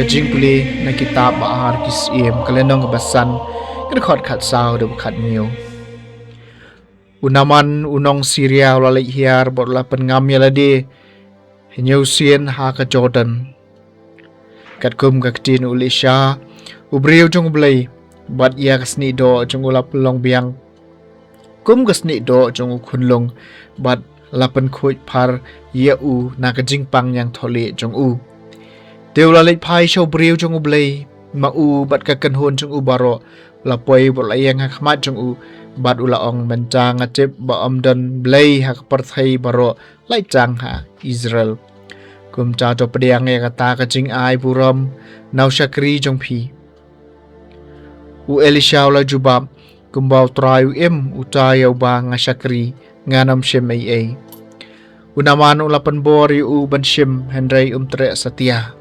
jing puli na kitab bahar kis kalenong basan kan khat sao de khat miu unaman unong Syria lalai hiar borla pengam yalade hinyausian ha ka Jordan kat kum ka tin ulisha ubriu jong blai bat ya kasni do jong ulap long biang kum kasni do jong khunlong bat lapan khoi par ye u na ka jingpang yang thole jong u teula lei phai show briu jong blai ma u bat ka kan hon jong u baro la poi bol ayang ha khmat jong u bat ula ong mencang acep ba amdan blai ha parthai baro lai chang ha Israel kum cha to pediang ya kata ka jing ai buram nau shakri jong phi u Elisha la jubab kumbau trayu utaya ba nga shakri nganam shem ai unaman ulapan bori u ban shem hendrai tre satia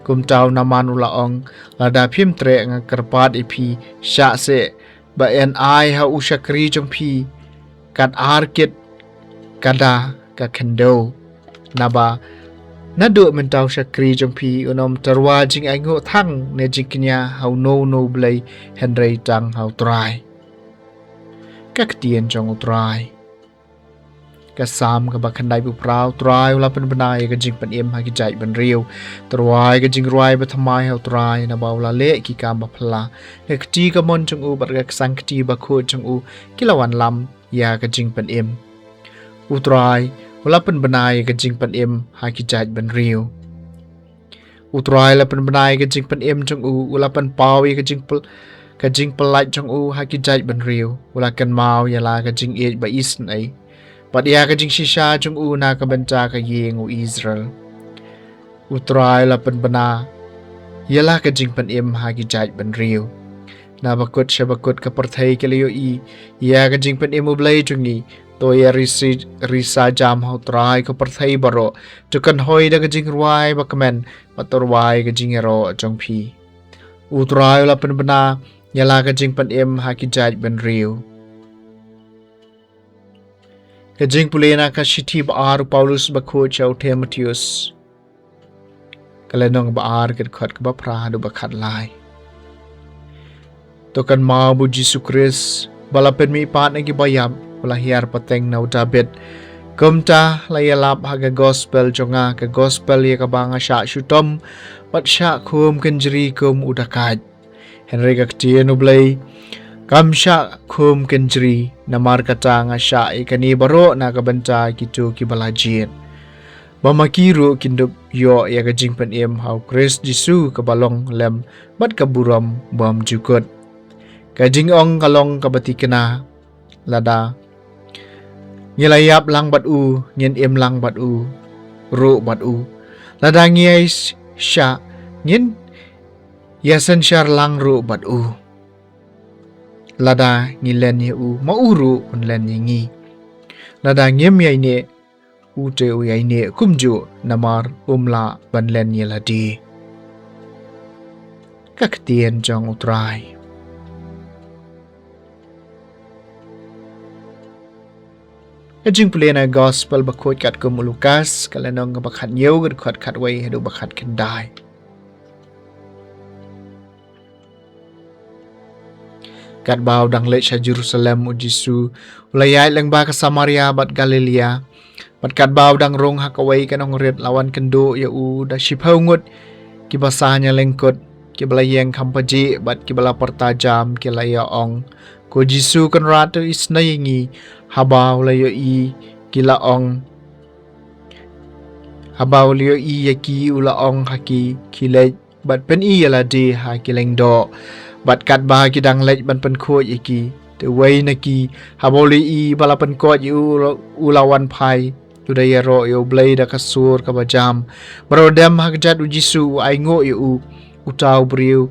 kum tau naman ula ong lada phim tre nga karpat ipi sha se ba en ai ha u shakri jong phi kat arkit kada ka kendo naba nadu mentau shakri jong phi unom tarwa jing ai ngo thang ne jingknya hau no blai hendrai tang hau trai các tiền trong trai các sam các bác khăn đại bu prao trai ula pen benai các jing pen em ha ki jai ben riu trai các jing ruai ba thamai hau trai na ba ula le ki kam ba phla các ti ka mon trong u bar các sang ti ba khu trong u kilawan lam ya các jing pen em u trai ula pen benai các jing pen em ha ki jai ben riu u trai la pen benai các jing pen em trong u ula pen pau ka jing pelai trong u ha ki jai ban riu ula kan mau yala ka jing e ba is nei but ya ka jing shisha trong u na ka benta ka yeng u Israel utrai la pen bana yala ka jing pan em ha ki jai ban riu na bakut shabakut ka parthai ke liyo i ya ka jing pan em u blai chungi to ya risa jam ho trai ka parthai baro to kan hoi da ka jing ruai ba kamen patorwai ka jing ero trong phi utrai la pen bana yala ka jing pan em ha ki jai ben riu ka jing pulena ka shithi ba ar Paulus ba kho chau Timotheus kalenong ba ar ket khat ba phra do ba khat lai to kan ma bu Jesus Christ bala pen mi pat na ki bayam bala hiar pateng nau David kumta la yalap ha ga gospel jonga ka gospel ye ka banga sha shutom pat sha khum kenjri kum udakat Henry kaktian ublay kamsha khum kenjri namar kata nga sha ikani baro na kabanta kitu kibalajin bamakiru kindup yo ya kajing pen em hau Chris Jisu kabalong lem bat kaburam bam jukut kajing ong kalong kabati kena lada nyelayap lang bat u nyen em lang bat u ru bat u lada ngiai sha nyen yasan shar lang ru bat u lada ngilen ye u ma uru un len ye ngi lada ngem yai ne u te u yai ne kumju namar umla ban len ye ladi các tiền trong utrai Kajing pulena gospel bakot kat kum Lukas kalenong bakhat nyew gad khat wai hedu bakhat kendai kat bau dang le sha Jerusalem u Jisu ulayai lang ba ka Samaria bat Galilea bat kat bau dang rong hakawai kanong ret lawan kendo ya u da shiphau ngut ki basanya lengkot ki balayeng kampaji bat ki bala pertajam ki laya ong ko Jisu kan ratu isnaingi habau layo i ki la ong habau layo i yaki ula ong haki ki le bat pen i yala de ha ki lengdo bat kat ba ki dang lej ban pen kho iki te wei na ki haboli i bala pen ko yu ulawan phai tu da yero yo blai da kasur ka bajam brodem hakjat u Jisu ai ngo yu utau briu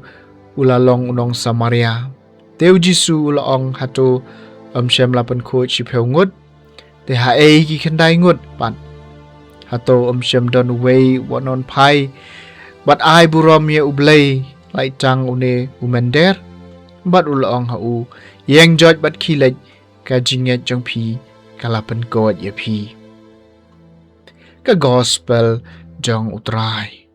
ulalong unong Samaria teu Jisu ulaong hato shem la pen kho chi pheu ngut te ha e ki khandai ngut pat hato shem don wei wonon phai bat ai burom ye ublai lai chang une umender bat ulong ha u yang jot bat khilej ka jinget jong phi kalapan god ye phi ka gospel jong utrai